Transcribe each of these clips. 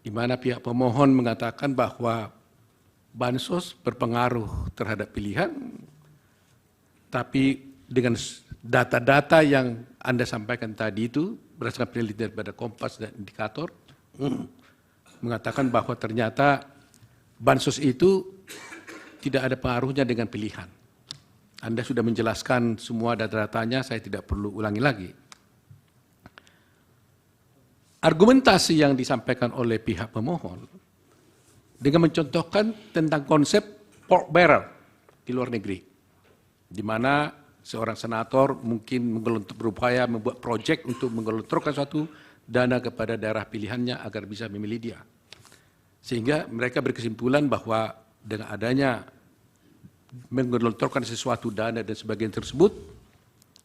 di mana pihak pemohon mengatakan bahwa bansos berpengaruh terhadap pilihan, tapi dengan data-data yang Anda sampaikan tadi itu berdasarkan penelitian daripada Kompas dan Indikator mengatakan bahwa ternyata bansos itu tidak ada pengaruhnya dengan pilihan. Anda sudah menjelaskan semua data-datanya, saya tidak perlu ulangi lagi. Argumentasi yang disampaikan oleh pihak pemohon dengan mencontohkan tentang konsep pork barrel di luar negeri, di mana seorang senator mungkin berupaya membuat proyek untuk menggelontorkan suatu dana kepada daerah pilihannya agar bisa memilih dia. Sehingga mereka berkesimpulan bahwa dengan adanya menggelontorkan sesuatu dana dan sebagainya tersebut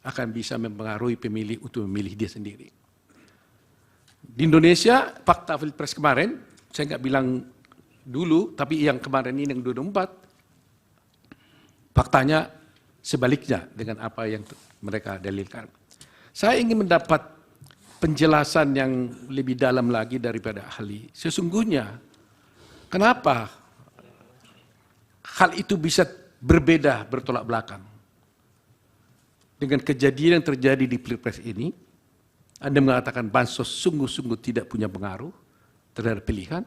akan bisa mempengaruhi pemilih untuk memilih dia sendiri. Di Indonesia, fakta Pilpres kemarin, saya nggak bilang dulu, tapi yang kemarin ini yang 2024, faktanya sebaliknya dengan apa yang mereka dalilkan. Saya ingin mendapat penjelasan yang lebih dalam lagi daripada ahli. Sesungguhnya, kenapa hal itu bisa berbeda, bertolak belakang? Dengan kejadian yang terjadi di Pilpres ini, Anda mengatakan bansos sungguh-sungguh tidak punya pengaruh terhadap pilihan,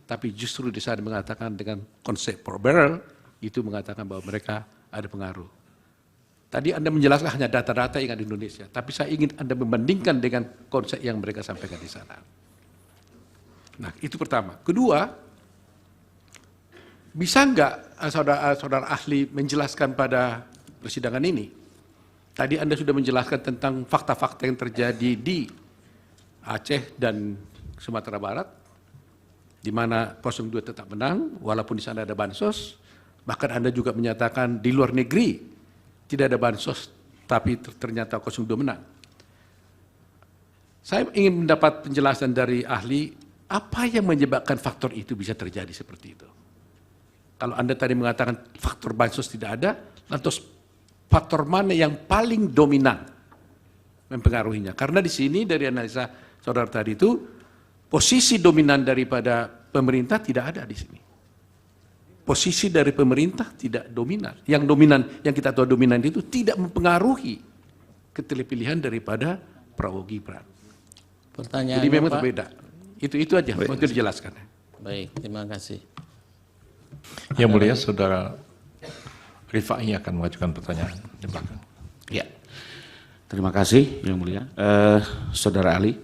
tapi justru di sana mengatakan dengan konsep per barrel, itu mengatakan bahwa mereka ada pengaruh. Tadi Anda menjelaskan hanya data-data yang ada di Indonesia, tapi saya ingin Anda membandingkan dengan konsep yang mereka sampaikan di sana. Nah, itu pertama. Kedua, bisa enggak saudara ahli menjelaskan pada persidangan ini? Tadi Anda sudah menjelaskan tentang fakta-fakta yang terjadi di Aceh dan Sumatera Barat, di mana 02 tetap menang, walaupun di sana ada bansos. Bahkan Anda juga menyatakan di luar negeri tidak ada bansos, tapi ternyata 02 menang. Saya ingin mendapat penjelasan dari ahli, apa yang menyebabkan faktor itu bisa terjadi seperti itu? Kalau Anda tadi mengatakan faktor bansos tidak ada, lantas faktor mana yang paling dominan mempengaruhinya? Karena di sini dari analisa saudara tadi itu, posisi dominan daripada pemerintah tidak ada di sini. Posisi dari pemerintah tidak dominan. Yang dominan, yang kita tahu dominan itu tidak mempengaruhi keterpilihan daripada Prabowo Gibran. Pertanyaan jadi memang Pak, berbeda. Itu aja, mau dijelaskan. Baik, terima kasih. Yang mulia, Saudara Rifai akan mengajukan pertanyaan di belakang. Ya, terima kasih Yang Mulia. Saudara ahli,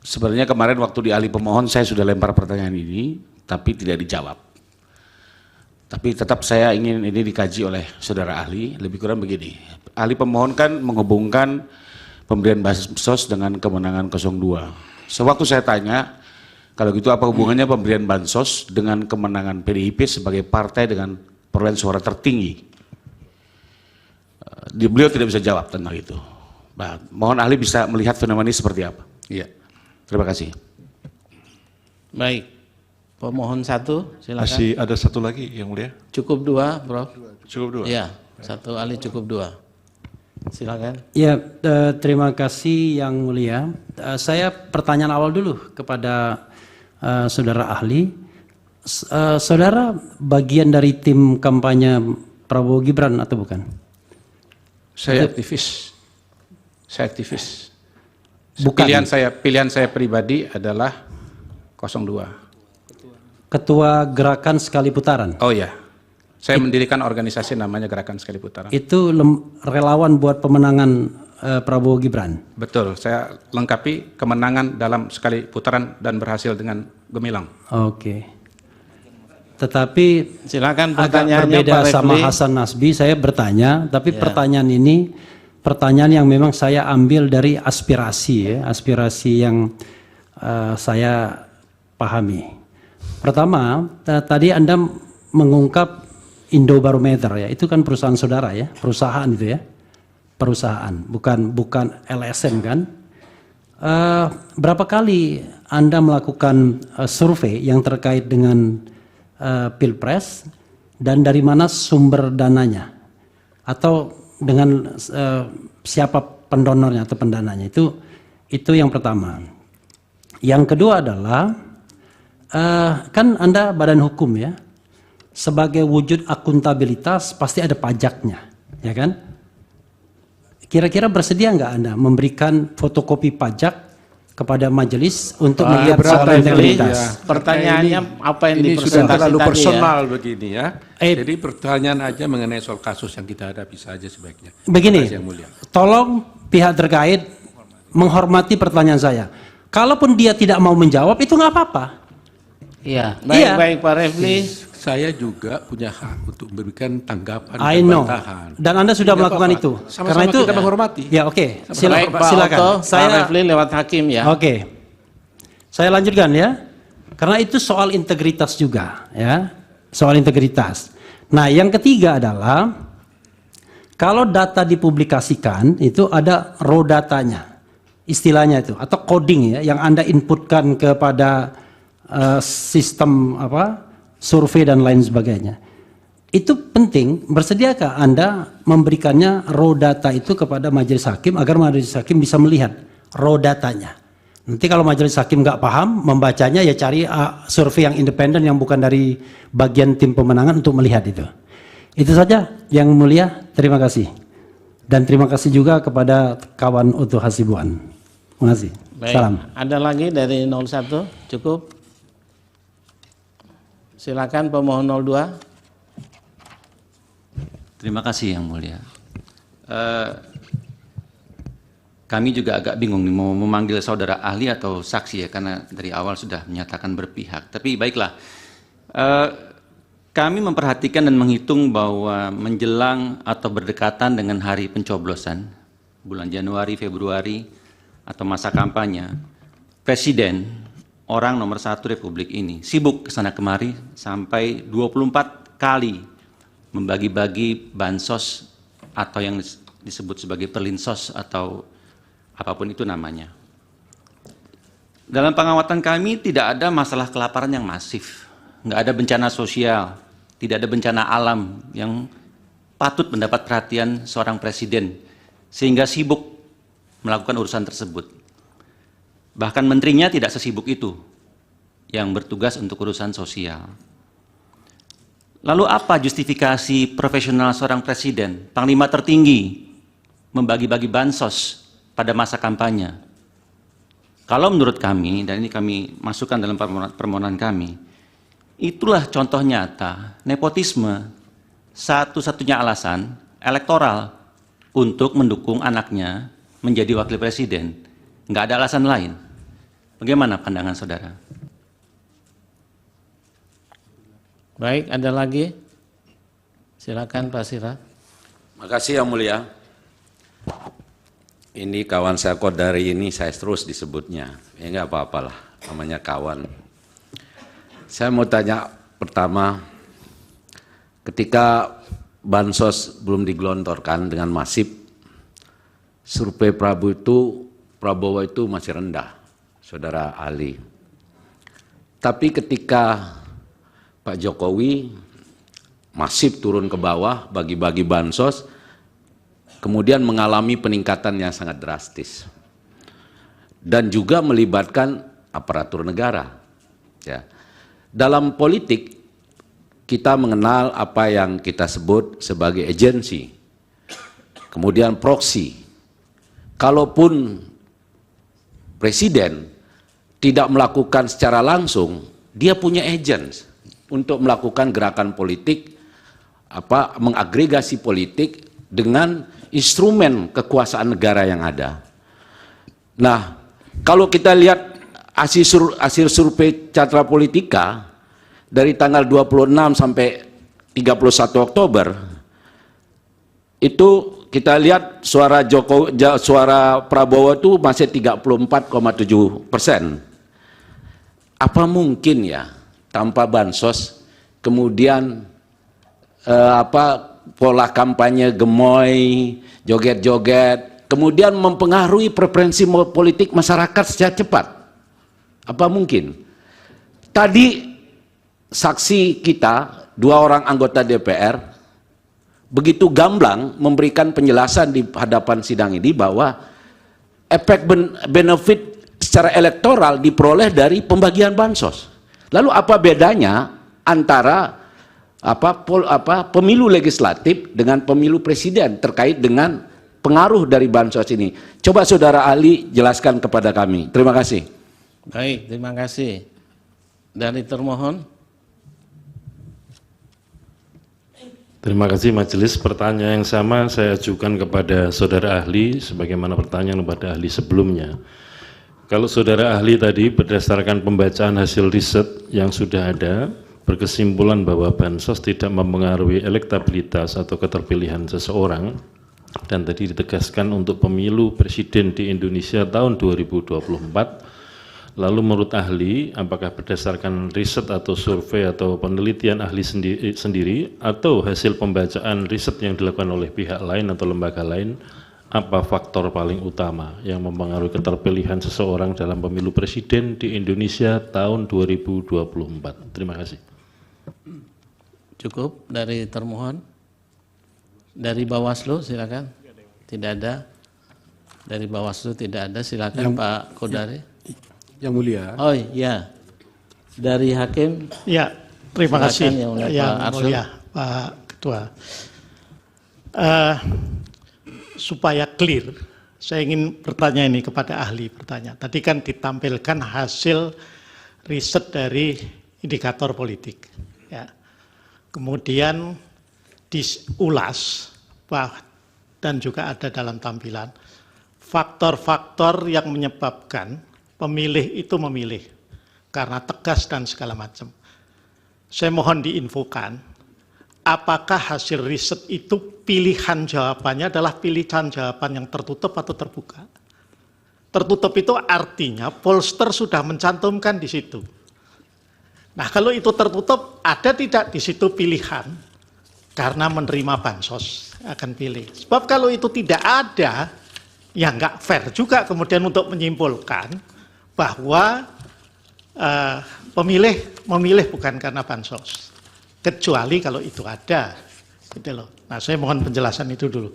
sebenarnya kemarin waktu di ahli pemohon saya sudah lempar pertanyaan ini, tapi tidak dijawab. Tapi tetap saya ingin ini dikaji oleh saudara ahli, lebih kurang begini. Ahli pemohon kan menghubungkan pemberian bansos dengan kemenangan 02. Sewaktu saya tanya, kalau gitu apa hubungannya pemberian bansos dengan kemenangan PDIP sebagai partai dengan perolehan suara tertinggi? Beliau tidak bisa jawab tentang itu. Nah, mohon ahli bisa melihat fenomena ini seperti apa. Iya. Terima kasih. Baik, pemohon 1, silakan. Masih ada satu lagi Yang Mulia. Cukup 2, Prof. Cukup 2? Iya, satu ahli cukup 2. Silakan. Ya, terima kasih Yang Mulia. Saya pertanyaan awal dulu kepada saudara ahli. Saudara bagian dari tim kampanye Prabowo Gibran atau bukan? Saya aktivis. Saya aktivis. Bukan. Pilihan saya pribadi adalah 02. Ketua Gerakan Sekali Putaran. Oh ya. Saya mendirikan organisasi namanya Gerakan Sekali Putaran. Itu relawan buat pemenangan Prabowo Gibran. Betul, saya lengkapi kemenangan dalam sekali putaran dan berhasil dengan gemilang. Oke. Tetapi Silakan agak pertanyaannya, berbeda Pak sama Refli. Hasan Nasbi. Saya bertanya, tapi Ya. pertanyaan ini pertanyaan yang memang saya ambil dari aspirasi, ya, aspirasi yang saya pahami. Pertama, tadi Anda mengungkap Indobarometer, ya, itu kan perusahaan saudara, ya, perusahaan itu, ya, perusahaan, bukan LSM kan? Berapa kali Anda melakukan survei yang terkait dengan Pilpres dan dari mana sumber dananya atau dengan siapa pendonornya atau pendananya? Itu yang pertama. Yang kedua adalah, kan Anda badan hukum ya, sebagai wujud akuntabilitas pasti ada pajaknya, ya kan? Kira-kira bersedia nggak Anda memberikan fotokopi pajak kepada majelis untuk melihat soal integritas? Pertanyaannya apa yang Ini sudah dipresentasi terlalu tadi personal begini ya. Eh. Jadi pertanyaan aja mengenai soal kasus yang kita hadapi saja sebaiknya. Begini, Terima kasih, Yang Mulia. tolong pihak terkait menghormati pertanyaan saya. Kalaupun dia tidak mau menjawab itu nggak apa-apa. Iya, Iya. baik Pak Refli. Saya juga punya hak untuk memberikan tanggapan I dan know. bantahan. Dan Anda sudah Tidak melakukan apa-apa. itu. Sama-sama Karena itu kita menghormati. Ya oke, Baik Pak silakan. Otto, Pak Refli lewat hakim ya. Oke. Saya lanjutkan ya. Karena itu soal integritas juga ya. Soal integritas. Nah, yang ketiga adalah kalau data dipublikasikan itu ada raw datanya. Istilahnya itu atau coding ya yang Anda inputkan kepada sistem survei dan lain sebagainya. Itu penting, bersediakah Anda memberikannya raw data itu kepada majelis hakim agar majelis hakim bisa melihat raw datanya. Nanti kalau majelis hakim nggak paham membacanya ya cari survei yang independen yang bukan dari bagian tim pemenangan untuk melihat itu. Itu saja Yang Mulia, terima kasih. Dan terima kasih juga kepada kawan Otto Hasibuan. Terima kasih. Baik. Salam. Ada lagi dari 01? Cukup? Silakan pemohon 02. Terima kasih Yang Mulia. Kami juga agak bingung nih, mau memanggil saudara ahli atau saksi ya, karena dari awal sudah menyatakan berpihak. Tapi baiklah, kami memperhatikan dan menghitung bahwa menjelang atau berdekatan dengan hari pencoblosan, bulan Januari, Februari, atau masa kampanye, Presiden, orang nomor 1 Republik ini, sibuk kesana kemari sampai 24 kali membagi-bagi bansos atau yang disebut sebagai perlinsos atau apapun itu namanya. Dalam pengamatan kami tidak ada masalah kelaparan yang masif, nggak ada bencana sosial, tidak ada bencana alam yang patut mendapat perhatian seorang presiden sehingga sibuk melakukan urusan tersebut. Bahkan menterinya tidak sesibuk itu yang bertugas untuk urusan sosial. Lalu apa justifikasi profesional seorang presiden, panglima tertinggi, membagi-bagi bansos pada masa kampanye? Kalau menurut kami, dan ini kami masukkan dalam permohonan kami, itulah contoh nyata nepotisme, satu-satunya alasan elektoral untuk mendukung anaknya menjadi wakil presiden. Nggak ada alasan lain. Bagaimana pandangan saudara? Baik, ada lagi? Silakan Pak Siraj. Makasih Yang Mulia. Ini kawan saya Kodari ini saya terus disebutnya. Ya nggak apa-apalah, namanya kawan. Saya mau tanya pertama, ketika bansos belum digelontorkan dengan masif, survei Prabowo itu masih rendah, Saudara ahli. Tapi ketika Pak Jokowi masif turun ke bawah, bagi-bagi bansos, kemudian mengalami peningkatan yang sangat drastis. Dan juga melibatkan aparatur negara. Ya. Dalam politik, kita mengenal apa yang kita sebut sebagai agensi, kemudian proksi. Kalaupun presiden tidak melakukan secara langsung, dia punya agent untuk melakukan gerakan politik, mengagregasi politik dengan instrumen kekuasaan negara yang ada. Nah, kalau kita lihat hasil survei Carta Politika dari tanggal 26 sampai 31 Oktober, itu kita lihat suara Prabowo itu masih 34,7%. Apa mungkin ya tanpa bansos kemudian pola kampanye gemoy, joget-joget, kemudian mempengaruhi preferensi politik masyarakat secara cepat? Apa mungkin? Tadi saksi kita, 2 orang anggota DPR, begitu gamblang memberikan penjelasan di hadapan sidang ini bahwa efek benefit secara elektoral diperoleh dari pembagian bansos. Lalu apa bedanya antara pemilu legislatif dengan pemilu presiden terkait dengan pengaruh dari bansos ini? Coba saudara ahli jelaskan kepada kami. Terima kasih. Baik, terima kasih. Dari termohon. Terima kasih majelis. Pertanyaan yang sama saya ajukan kepada saudara ahli sebagaimana pertanyaan kepada ahli sebelumnya. Kalau saudara ahli tadi berdasarkan pembacaan hasil riset yang sudah ada berkesimpulan bahwa bansos tidak mempengaruhi elektabilitas atau keterpilihan seseorang dan tadi ditegaskan untuk pemilu presiden di Indonesia tahun 2024. Lalu menurut ahli, apakah berdasarkan riset atau survei atau penelitian ahli sendiri atau hasil pembacaan riset yang dilakukan oleh pihak lain atau lembaga lain, apa faktor paling utama yang mempengaruhi keterpilihan seseorang dalam pemilu presiden di Indonesia tahun 2024? Terima kasih. Cukup dari termohon. Dari Bawaslu silakan. Tidak ada. Dari Bawaslu tidak ada. Silakan Pak Kodari. Yang mulia. Oh iya, dari hakim. Ya, terima Silakan, kasih Yang Mulia, yang Pak Arsul. mulia Pak Ketua. Supaya clear, saya ingin bertanya ini kepada ahli bertanya. Tadi kan ditampilkan hasil riset dari indikator politik. Ya. Kemudian diulas dan juga ada dalam tampilan faktor-faktor yang menyebabkan pemilih itu memilih karena tegas dan segala macam. Saya mohon diinfokan, apakah hasil riset itu pilihan jawabannya adalah pilihan jawaban yang tertutup atau terbuka? Tertutup itu artinya pollster sudah mencantumkan di situ. Nah, kalau itu tertutup, ada tidak di situ pilihan karena menerima bansos akan pilih. Sebab kalau itu tidak ada, ya nggak fair juga kemudian untuk menyimpulkan bahwa memilih bukan karena bansos, kecuali kalau itu ada, gitu loh. Nah, saya mohon penjelasan itu dulu.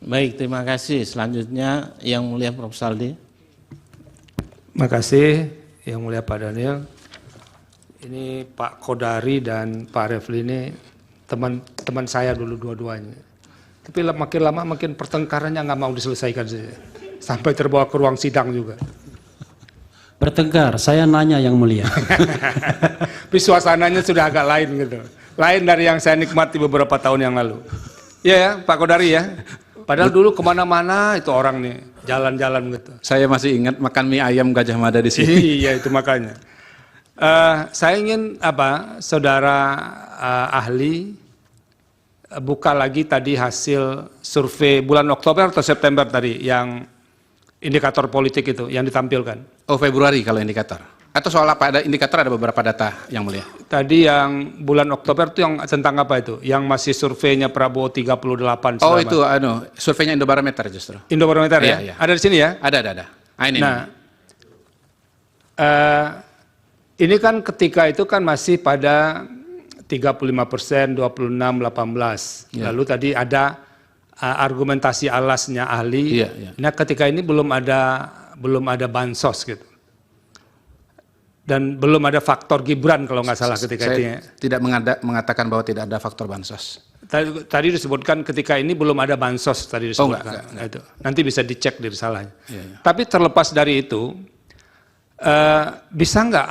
Baik, terima kasih. Selanjutnya Yang Mulia Prof. Saldi. Terima kasih Yang Mulia Pak Daniel. Ini Pak Kodari dan Pak Refli ini teman saya dulu dua-duanya. Tapi makin lama makin pertengkarannya nggak mau diselesaikan saja. Sampai terbawa ke ruang sidang juga. Bertengkar, saya nanya Yang Mulia. Tapi suasananya sudah agak lain gitu. Lain dari yang saya nikmati beberapa tahun yang lalu. Iya ya, Pak Kodari ya. Padahal dulu kemana-mana itu orang nih jalan-jalan gitu. Saya masih ingat makan mie ayam Gajah Mada di sini. Iya itu makanya. Saya ingin saudara ahli buka lagi tadi hasil survei bulan Oktober atau September tadi yang indikator politik itu yang ditampilkan. Oh, Februari kalau indikator. Atau soal apa? Ada indikator, ada beberapa data Yang Mulia. Tadi yang bulan Oktober itu yang tentang apa itu? Yang masih surveinya Prabowo 38. Oh, itu surveinya Indobarometer justru. Indobarometer ya? Iya. Ada di sini ya? Ada. Ini. Nah, ini kan ketika itu kan masih pada 35%, 26, 18. Ya. Lalu tadi ada argumentasi alasnya ahli. Iya. Nah, ketika ini belum ada bansos gitu. Dan belum ada faktor Gibran kalau nggak salah ketika itu ya. Tidak mengatakan bahwa tidak ada faktor bansos. Tadi disebutkan ketika ini belum ada bansos tadi disebutkan. enggak. Nah, itu. Nanti bisa dicek di risalahnya. Iya. Tapi terlepas dari itu, bisa nggak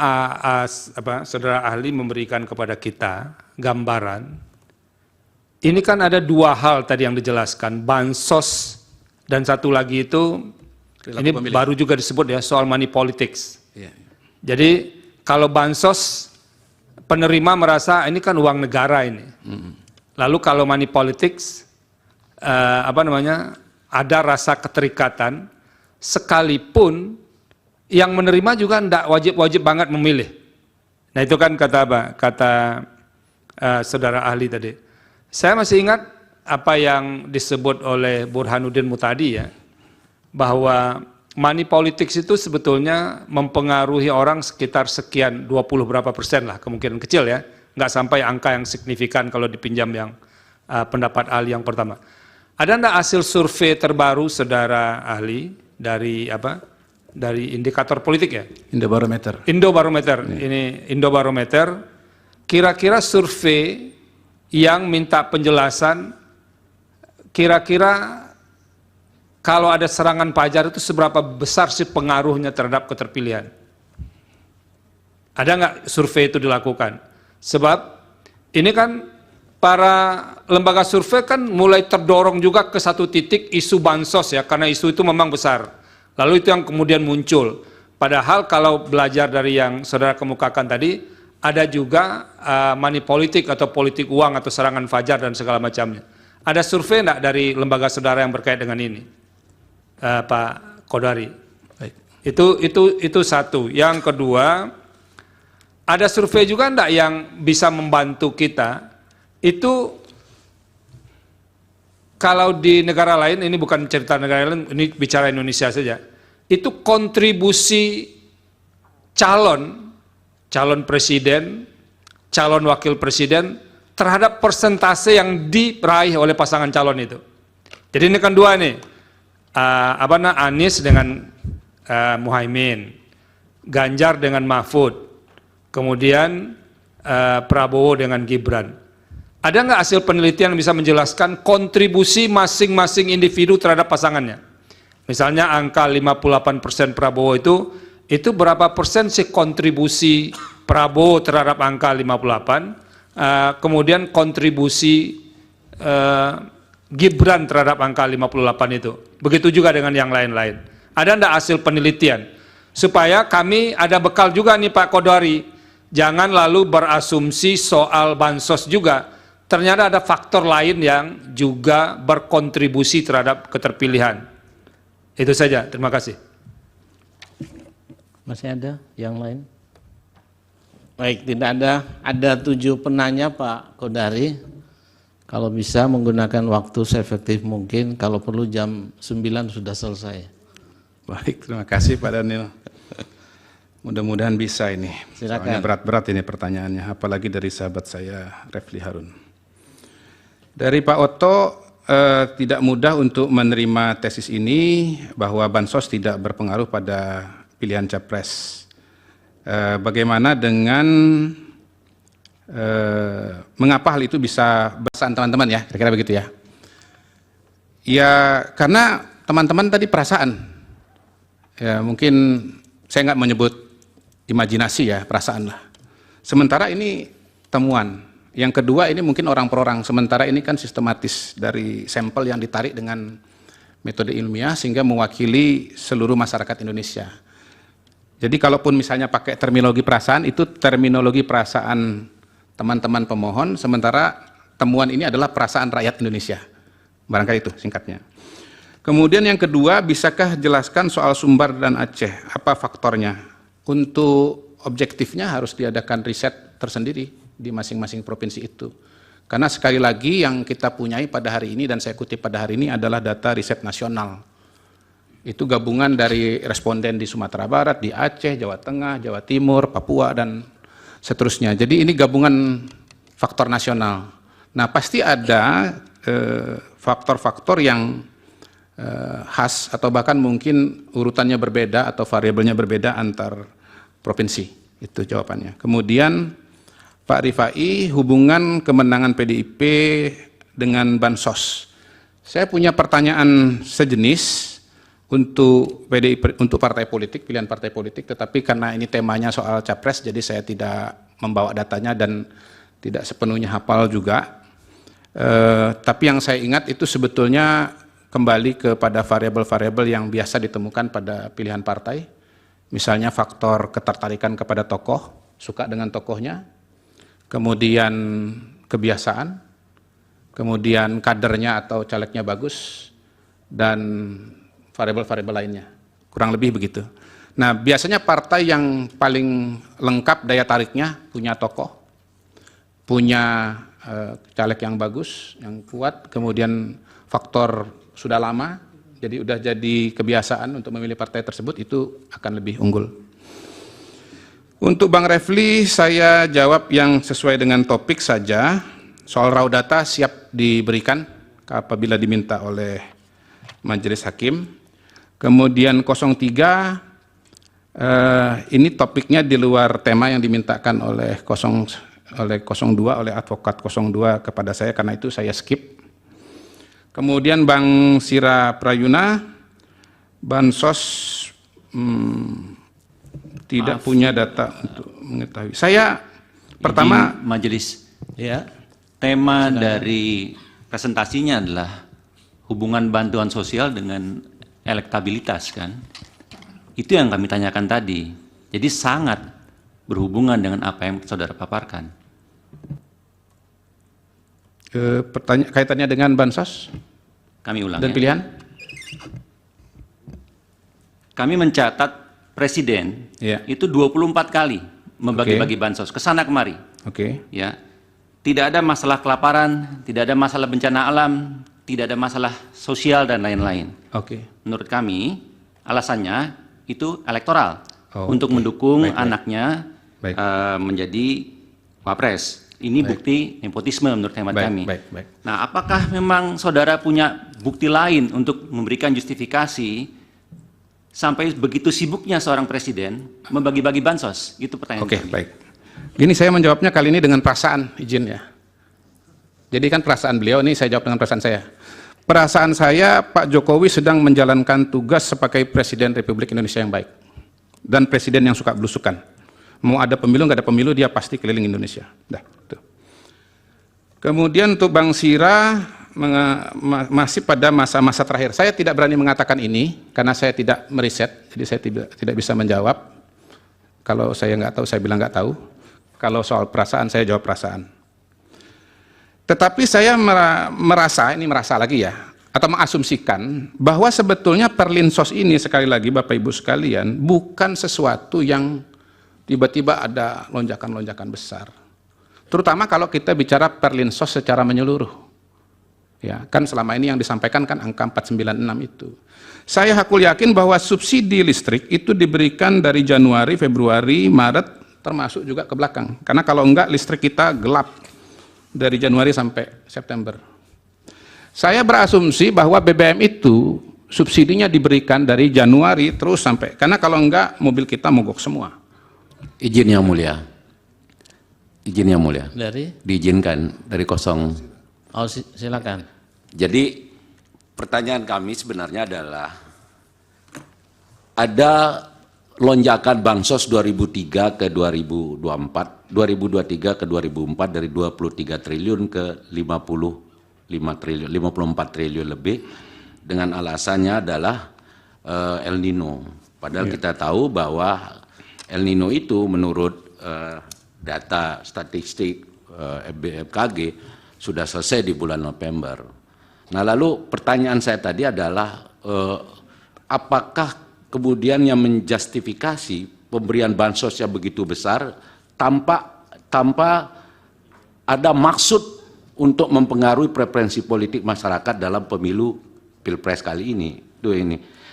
saudara ahli memberikan kepada kita gambaran? Ini kan ada dua hal tadi yang dijelaskan, bansos dan satu lagi itu ini baru juga disebut ya soal money politics. Iya. Jadi kalau bansos penerima merasa ini kan uang negara ini. Lalu kalau money politics ada rasa keterikatan sekalipun yang menerima juga tidak wajib banget memilih. Nah itu kan kata saudara ahli tadi. Saya masih ingat apa yang disebut oleh Burhanuddin Mutadi ya, bahwa money politics itu sebetulnya mempengaruhi orang sekitar sekian 20 berapa persen lah, kemungkinan kecil ya, nggak sampai angka yang signifikan kalau dipinjam yang pendapat ahli yang pertama. Ada enggak hasil survei terbaru saudara ahli dari dari indikator politik ya. Indobarometer. Indobarometer. Ini Indobarometer. Kira-kira survei yang minta penjelasan, kira-kira kalau ada serangan pajar itu seberapa besar sih pengaruhnya terhadap keterpilihan? Ada nggak survei itu dilakukan? Sebab ini kan para lembaga survei kan mulai terdorong juga ke satu titik isu bansos ya, karena isu itu memang besar. Lalu itu yang kemudian muncul. Padahal kalau belajar dari yang saudara kemukakan tadi, ada juga money politik atau politik uang atau serangan fajar dan segala macamnya. Ada survei enggak dari lembaga saudara yang berkait dengan ini, Pak Kodari? Baik. Itu satu. Yang kedua, ada survei juga enggak yang bisa membantu kita? Itu kalau di negara lain, ini bukan cerita negara lain, ini bicara Indonesia saja, itu kontribusi calon presiden, calon wakil presiden terhadap persentase yang diraih oleh pasangan calon itu. Jadi ini kan dua nih, Anies dengan Muhaimin, Ganjar dengan Mahfud, kemudian Prabowo dengan Gibran. Ada nggak hasil penelitian yang bisa menjelaskan kontribusi masing-masing individu terhadap pasangannya? Misalnya angka 58% Prabowo itu berapa persen sih kontribusi Prabowo terhadap angka 58, kemudian kontribusi Gibran terhadap angka 58 itu. Begitu juga dengan yang lain-lain. Ada nggak hasil penelitian? Supaya kami ada bekal juga nih Pak Kodari, jangan lalu berasumsi soal bansos juga. Ternyata ada faktor lain yang juga berkontribusi terhadap keterpilihan. Itu saja, terima kasih. Masih ada yang lain? Baik, tidak ada. Ada 7 penanya Pak Kodari. Kalau bisa menggunakan waktu seefektif mungkin, kalau perlu jam 9 sudah selesai. Baik, terima kasih Pak Daniel. Mudah-mudahan bisa ini. Silakan. Soalnya berat-berat ini pertanyaannya, apalagi dari sahabat saya Refli Harun. Dari Pak Otto, tidak mudah untuk menerima tesis ini bahwa bansos tidak berpengaruh pada pilihan capres. Bagaimana dengan mengapa hal itu bisa berkesan teman-teman ya, kira-kira begitu ya? Ya karena teman-teman tadi perasaan, ya mungkin saya nggak menyebut imajinasi ya, perasaan lah. Sementara ini temuan. Yang kedua ini mungkin orang per orang, sementara ini kan sistematis dari sampel yang ditarik dengan metode ilmiah sehingga mewakili seluruh masyarakat Indonesia. Jadi kalaupun misalnya pakai terminologi perasaan, itu terminologi perasaan teman-teman pemohon, sementara temuan ini adalah perasaan rakyat Indonesia. Barangkali itu singkatnya. Kemudian yang kedua, bisakah jelaskan soal Sumbar dan Aceh, apa faktornya? Untuk objektifnya harus diadakan riset tersendiri di masing-masing provinsi itu. Karena sekali lagi yang kita punyai pada hari ini dan saya kutip pada hari ini adalah data riset nasional. Itu gabungan dari responden di Sumatera Barat, di Aceh, Jawa Tengah, Jawa Timur, Papua, dan seterusnya. Jadi ini gabungan faktor nasional. Nah pasti ada faktor-faktor yang khas atau bahkan mungkin urutannya berbeda atau variabelnya berbeda antar provinsi. Itu jawabannya. Kemudian Pak Rifai, hubungan kemenangan PDIP dengan bansos. Saya punya pertanyaan sejenis untuk PDIP, untuk partai politik, pilihan partai politik, tetapi karena ini temanya soal capres, jadi saya tidak membawa datanya dan tidak sepenuhnya hafal juga. Tapi yang saya ingat itu sebetulnya kembali kepada variabel-variabel yang biasa ditemukan pada pilihan partai. Misalnya faktor ketertarikan kepada tokoh, suka dengan tokohnya, kemudian kebiasaan, kemudian kadernya atau calegnya bagus, dan variabel-variabel lainnya. Kurang lebih begitu. Nah, biasanya partai yang paling lengkap daya tariknya punya tokoh, punya caleg yang bagus, yang kuat, kemudian faktor sudah lama, jadi udah jadi kebiasaan untuk memilih partai tersebut, itu akan lebih unggul. Untuk Bang Refli, saya jawab yang sesuai dengan topik saja. Soal raw data siap diberikan apabila diminta oleh Majelis Hakim. Kemudian 03, Ini topiknya di luar tema yang dimintakan oleh 02, oleh advokat 02 kepada saya, karena itu saya skip. Kemudian Bang Sira Prayuna, bansos tidak punya data untuk mengetahui. Saya pertama majelis, Ya. tema dari presentasinya adalah hubungan bantuan sosial dengan elektabilitas kan. Itu yang kami tanyakan tadi. Jadi sangat berhubungan dengan apa yang saudara paparkan. kaitannya dengan bansos Kami ulang dan ya. pilihan. Kami mencatat Presiden Iya. itu 24 kali membagi-bagi bansos, kesana kemari. Oke. Ya. Tidak ada masalah kelaparan, tidak ada masalah bencana alam, tidak ada masalah sosial dan lain-lain. Oke. Menurut kami, alasannya itu elektoral Oh, untuk oke. mendukung Baik, baik. anaknya Baik. menjadi wapres. Ini bukti nepotisme menurut hemat Baik, kami. baik, baik. Nah, apakah memang saudara punya bukti lain untuk memberikan justifikasi sampai begitu sibuknya seorang presiden membagi-bagi bansos? Itu pertanyaan Oke, kami. baik. Gini saya menjawabnya kali ini dengan perasaan, izin ya. Jadi kan perasaan beliau, ini saya jawab dengan perasaan saya. Perasaan saya, Pak Jokowi sedang menjalankan tugas sebagai Presiden Republik Indonesia yang baik. Dan Presiden yang suka belusukan. Mau ada pemilu, nggak ada pemilu, dia pasti keliling Indonesia. Dah, tuh. Kemudian untuk Bang Sira, masih pada masa-masa terakhir. Saya tidak berani mengatakan ini, karena saya tidak meriset, jadi saya tidak bisa menjawab. Kalau saya nggak tahu, saya bilang nggak tahu. Kalau soal perasaan, saya jawab perasaan. Tetapi saya merasa lagi ya, atau mengasumsikan bahwa sebetulnya Perlinsos ini, sekali lagi Bapak Ibu sekalian, bukan sesuatu yang tiba-tiba ada lonjakan-lonjakan besar. Terutama kalau kita bicara Perlinsos secara menyeluruh. Ya, kan selama ini yang disampaikan kan angka 496 itu. Saya hakul yakin bahwa subsidi listrik itu diberikan dari Januari, Februari, Maret, termasuk juga ke belakang. Karena kalau enggak listrik kita gelap dari Januari sampai September. Saya berasumsi bahwa BBM itu subsidinya diberikan dari Januari terus sampai, karena kalau enggak mobil kita mogok semua. Izin yang mulia. Izin yang mulia. Dari? Diizinkan dari kosong. Oh, silakan. Jadi pertanyaan kami sebenarnya adalah ada lonjakan bansos 2003 ke 2024, 2023 ke 2004 dari 23 triliun ke 54 triliun lebih dengan alasannya adalah El Nino. Padahal kita tahu bahwa El Nino itu menurut data statistik BMKG sudah selesai di bulan November. Nah, lalu pertanyaan saya tadi adalah apakah kemudian yang menjustifikasi pemberian bansos yang begitu besar tanpa ada maksud untuk mempengaruhi preferensi politik masyarakat dalam pemilu Pilpres kali ini.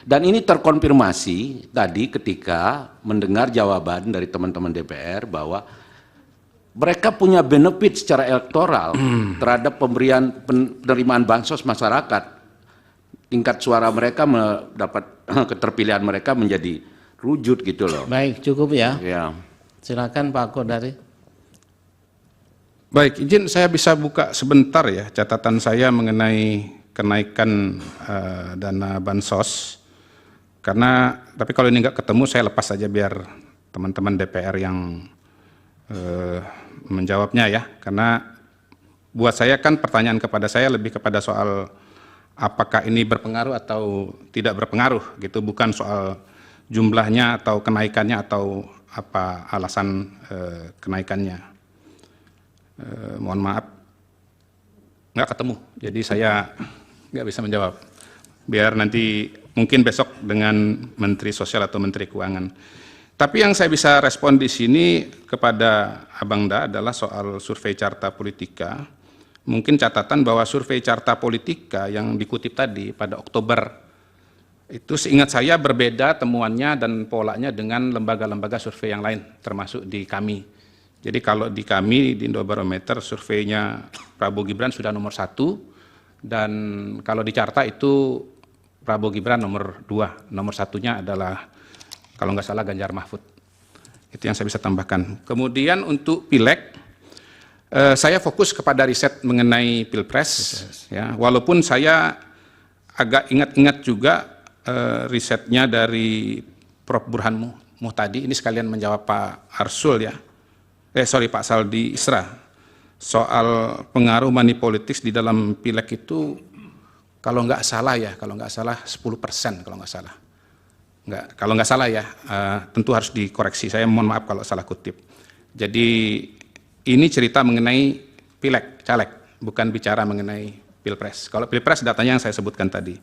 Dan ini terkonfirmasi tadi ketika mendengar jawaban dari teman-teman DPR bahwa mereka punya benefit secara elektoral terhadap penerimaan bansos masyarakat. Tingkat suara mereka mendapat keterpilihan mereka menjadi rujut gitu loh. Baik, cukup ya. Ya. Silakan Pak Kodari. Baik, izin saya bisa buka sebentar ya catatan saya mengenai kenaikan dana bansos. Karena, tapi kalau ini nggak ketemu saya lepas saja biar teman-teman DPR yang menjawabnya ya. Karena buat saya kan pertanyaan kepada saya lebih kepada soal apakah ini berpengaruh atau tidak berpengaruh gitu, bukan soal jumlahnya atau kenaikannya atau apa alasan kenaikannya. Mohon maaf, nggak ketemu, jadi saya nggak bisa menjawab. Biar nanti mungkin besok dengan Menteri Sosial atau Menteri Keuangan. Tapi yang saya bisa respon di sini kepada Abang Da adalah soal survei Carta Politika. Mungkin catatan bahwa survei Carta Politika yang dikutip tadi pada Oktober, itu seingat saya berbeda temuannya dan polanya dengan lembaga-lembaga survei yang lain, termasuk di kami. Jadi kalau di kami, di Indobarometer, surveinya Prabowo Gibran sudah nomor 1, dan kalau di Carta itu Prabowo Gibran nomor 2, nomor 1-nya adalah kalau nggak salah Ganjar Mahfud. Itu yang saya bisa tambahkan. Kemudian untuk Pileg, saya fokus kepada riset mengenai Pilpres, ya, walaupun saya agak ingat-ingat juga risetnya dari Prof. Burhan Muhtadi, ini sekalian menjawab Pak Arsul ya, Pak Saldi Isra, soal pengaruh money politics di dalam Pileg itu, kalau nggak salah 10% kalau nggak salah. Kalau nggak salah ya, tentu harus dikoreksi, saya mohon maaf kalau salah kutip. Jadi ini cerita mengenai Pileg, caleg, bukan bicara mengenai Pilpres. Kalau Pilpres datanya yang saya sebutkan tadi.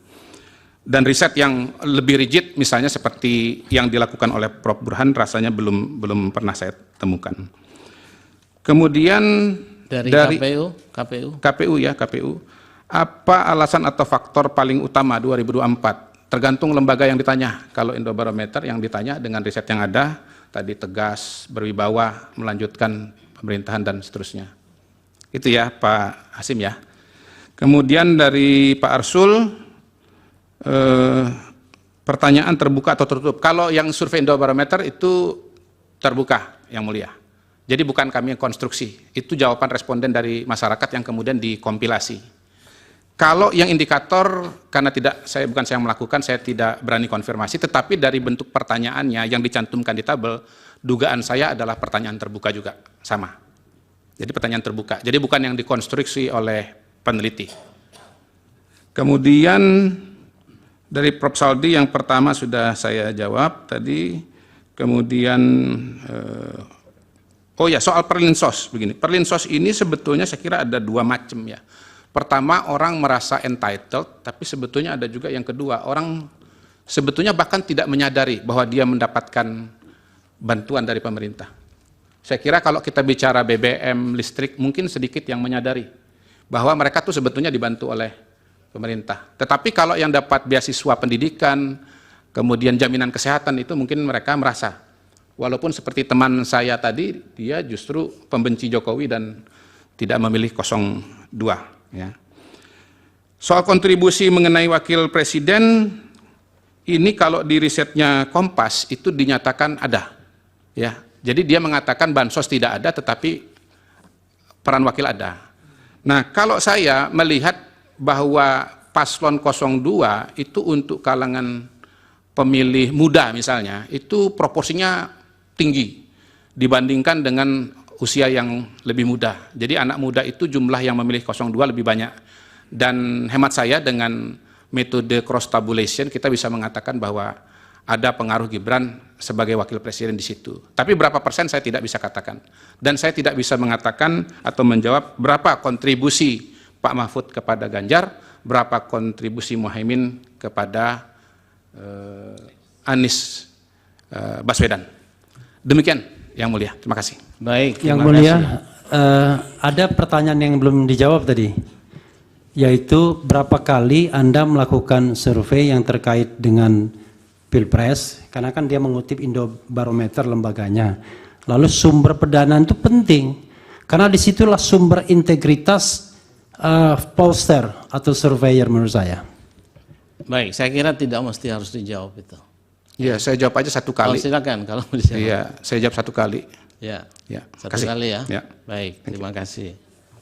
Dan riset yang lebih rigid misalnya seperti yang dilakukan oleh Prof. Burhan rasanya belum pernah saya temukan. Kemudian dari KPU, apa alasan atau faktor paling utama 2024? Tergantung lembaga yang ditanya. Kalau Indobarometer yang ditanya dengan riset yang ada, tadi tegas, berwibawa, melanjutkan pemerintahan dan seterusnya. Itu ya Pak Hasim ya. Kemudian dari Pak Arsul, pertanyaan terbuka atau tertutup. Kalau yang survei Indobarometer itu terbuka, Yang Mulia. Jadi bukan kami yang konstruksi, itu jawaban responden dari masyarakat yang kemudian dikompilasi. Kalau yang indikator, karena bukan saya yang melakukan, saya tidak berani konfirmasi, tetapi dari bentuk pertanyaannya yang dicantumkan di tabel, dugaan saya adalah pertanyaan terbuka juga, sama. Jadi pertanyaan terbuka, jadi bukan yang dikonstruksi oleh peneliti. Kemudian dari Prof. Saldi yang pertama sudah saya jawab tadi, kemudian soal perlinsos begini. Perlinsos ini sebetulnya saya kira ada dua macam ya. Pertama, orang merasa entitled, tapi sebetulnya ada juga yang kedua, orang sebetulnya bahkan tidak menyadari bahwa dia mendapatkan bantuan dari pemerintah. Saya kira kalau kita bicara BBM, listrik, mungkin sedikit yang menyadari bahwa mereka tuh sebetulnya dibantu oleh pemerintah. Tetapi kalau yang dapat beasiswa pendidikan, kemudian jaminan kesehatan itu mungkin mereka merasa. Walaupun seperti teman saya tadi, dia justru pembenci Jokowi dan tidak memilih 02. Ya. Soal kontribusi mengenai wakil presiden, ini kalau di risetnya Kompas itu dinyatakan ada. Ya. Jadi dia mengatakan bansos tidak ada, tetapi peran wakil ada. Nah, kalau saya melihat bahwa paslon 02 itu untuk kalangan pemilih muda misalnya, itu proporsinya tinggi dibandingkan dengan usia yang lebih muda. Jadi anak muda itu jumlah yang memilih 02 lebih banyak. Dan hemat saya dengan metode cross tabulation kita bisa mengatakan bahwa ada pengaruh Gibran sebagai wakil presiden di situ. Tapi berapa persen saya tidak bisa katakan. Dan saya tidak bisa mengatakan atau menjawab berapa kontribusi Pak Mahfud kepada Ganjar, berapa kontribusi Muhaimin kepada Anies Baswedan. Demikian Yang Mulia, terima kasih. Baik, Yang Mulia, ada pertanyaan yang belum dijawab tadi, yaitu berapa kali Anda melakukan survei yang terkait dengan Pilpres, karena kan dia mengutip Indobarometer lembaganya. Lalu sumber pendanaan itu penting, karena disitulah sumber integritas pollster atau surveyor menurut saya. Baik, saya kira tidak mesti harus dijawab itu. Ya, saya jawab aja satu kali. Oh, silakan kalau mau dijawab. Iya, saya jawab satu kali. Ya, Ya, satu kasih. kali ya. Ya. Baik, terima kasih.